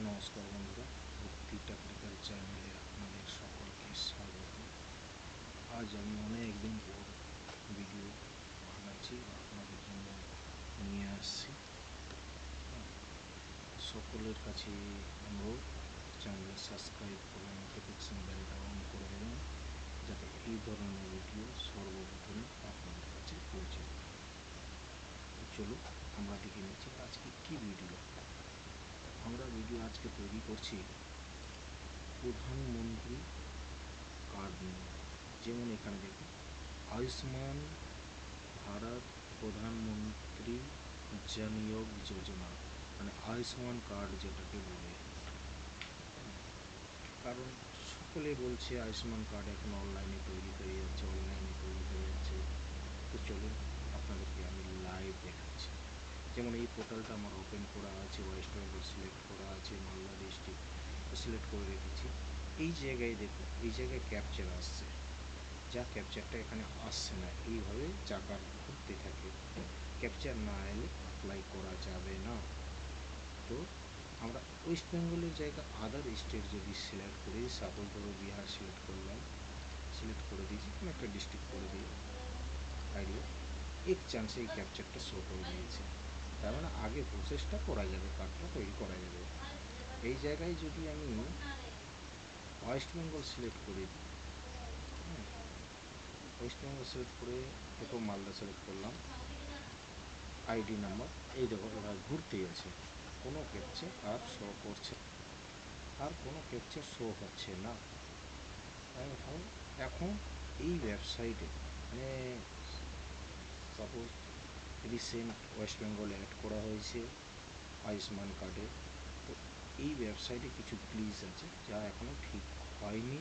নমস্কার বন্ধুরা, ভক্তি টেকনিক্যাল চ্যানেলে আপনাদের সকলকে স্বাগত। আজ আমি অনেক দিন পর ভিডিও বানাচ্ছি, আপনাদের জন্য নিয়ে আসছি। সকলের কাছে অনুরোধ, চ্যানেল সাবস্ক্রাইব করে নোটিফিকেশন বেলটা অন করে দেবেন, যাতে এই ধরনের ভিডিও সর্বপ্রথমে আপনাদের কাছে পৌঁছে যায়। চলুন আমরা দেখে নিচ্ছি আজকে কী ভিডিও। আমরা ভিডিও আজকে তৈরি করছি প্রধানমন্ত্রী কার্ড নিয়ে। যেমন এখানে দেখুন, আয়ুষ্মান ভারত প্রধানমন্ত্রী জন যোজনা, মানে আয়ুষ্মান কার্ড যেটাকে বলে। কারণ সকলে বলছে আয়ুষ্মান কার্ড এখন অনলাইনে তৈরি হয়ে যাচ্ছে, তো চলুন আপনাদেরকে আমি লাইভ দেখাচ্ছি। যেমন এই পোর্টালটা আমার ওপেন করা আছে, ওয়েস্ট বেঙ্গল সিলেক্ট করা আছে, মালদা ডিস্ট্রিক্ট সিলেক্ট করে রেখেছি। এই জায়গায় দেখুন, এই জায়গায় ক্যাপচার আসছে, যা ক্যাপচারটা এখানে আসছে না, এইভাবে চাকার ঘুরতে থাকে। ক্যাপচার না এলে অ্যাপ্লাই করা যাবে না। তো আমরা ওয়েস্ট বেঙ্গলের জায়গা আদার স্টেট যদি সিলেক্ট করি, সাপোজ ধরো বিহার সিলেক্ট করলাম, সিলেক্ট করে দিয়েছি, কোনো একটা ডিস্ট্রিক্ট করে দিই, আইডিয়া এক চান্সে এই ক্যাপচারটা শো করে দিয়েছে। তার মানে আগে প্রসেসটা করা যাবে, কার্ডটা তৈরি করা যাবে। এই জায়গায় যদি আমি ওয়েস্ট বেঙ্গল সিলেক্ট করে দিই, ওয়েস্ট বেঙ্গল সিলেক্ট করে দেখো মালদা সিলেক্ট করলাম, আইডি নাম্বার, এই দেখো এবার ঘুরতেই আছে, কোনো ক্যাপচার আর শো করছে, আর কোনো ক্যাপচার শো হচ্ছে না। এখন এই ওয়েবসাইটে মানে suppose recent West Bengal add করা হয়েছে আয়ুষ্মান কার্ডে, তো এই ওয়েবসাইটে কিছু গ্লিচ আছে যা এখনও ঠিক হয়নি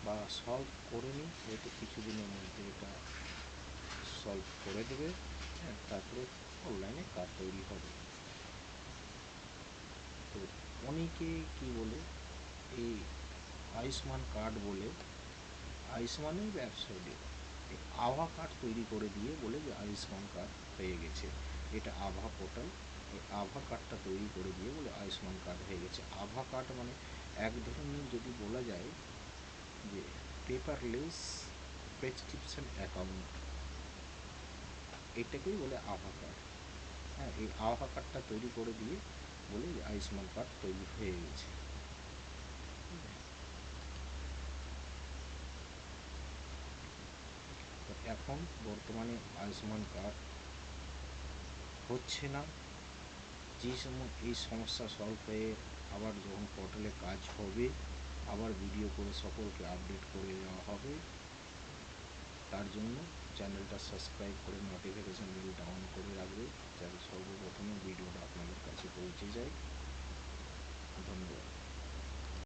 বা সলভ করেনি, হয়তো কিছুদিনের মধ্যে এটা সলভ করে দেবে। তারপরে অনলাইনে কার্ড তৈরি হবে। তো অনেকে কি বলে, এই আয়ুষ্মান কার্ড বলে আয়ুষ্মানের ওয়েবসাইটে এই আভা কার্ড তৈরি করে দিয়ে বলে যে আয়ুষ্মান কার্ড হয়ে গেছে। এটা আভা পোর্টাল, এই আভা কার্ডটা তৈরি করে দিয়ে বলে আয়ুষ্মান কার্ড হয়ে গেছে। আভা কার্ড মানে এক ধরনের যদি বলা যায় যে পেপারলেস প্রেসক্রিপশন অ্যাকাউন্ট, এটাকেই বলে আভা কার্ড। এই আভা কার্ডটা তৈরি করে দিয়ে বলে যে আয়ুষ্মান কার্ড তৈরি হয়ে গেছে। তো এখন বর্তমানে আয়ুষ্মান কার্ড হচ্ছে না। যে সময় এই সমস্যা সলভ হয়ে আবার যখন পোর্টালে কাজ হবে, আবার ভিডিও করে সকলকে আপডেট করে দেওয়া হবে। তার জন্য চ্যানেলটা সাবস্ক্রাইব করে নোটিফিকেশান বেলটা অন করে রাখবে, যাতে সর্বপ্রথমে ভিডিওটা আপনাদের কাছে পৌঁছে যায়। ধন্যবাদ।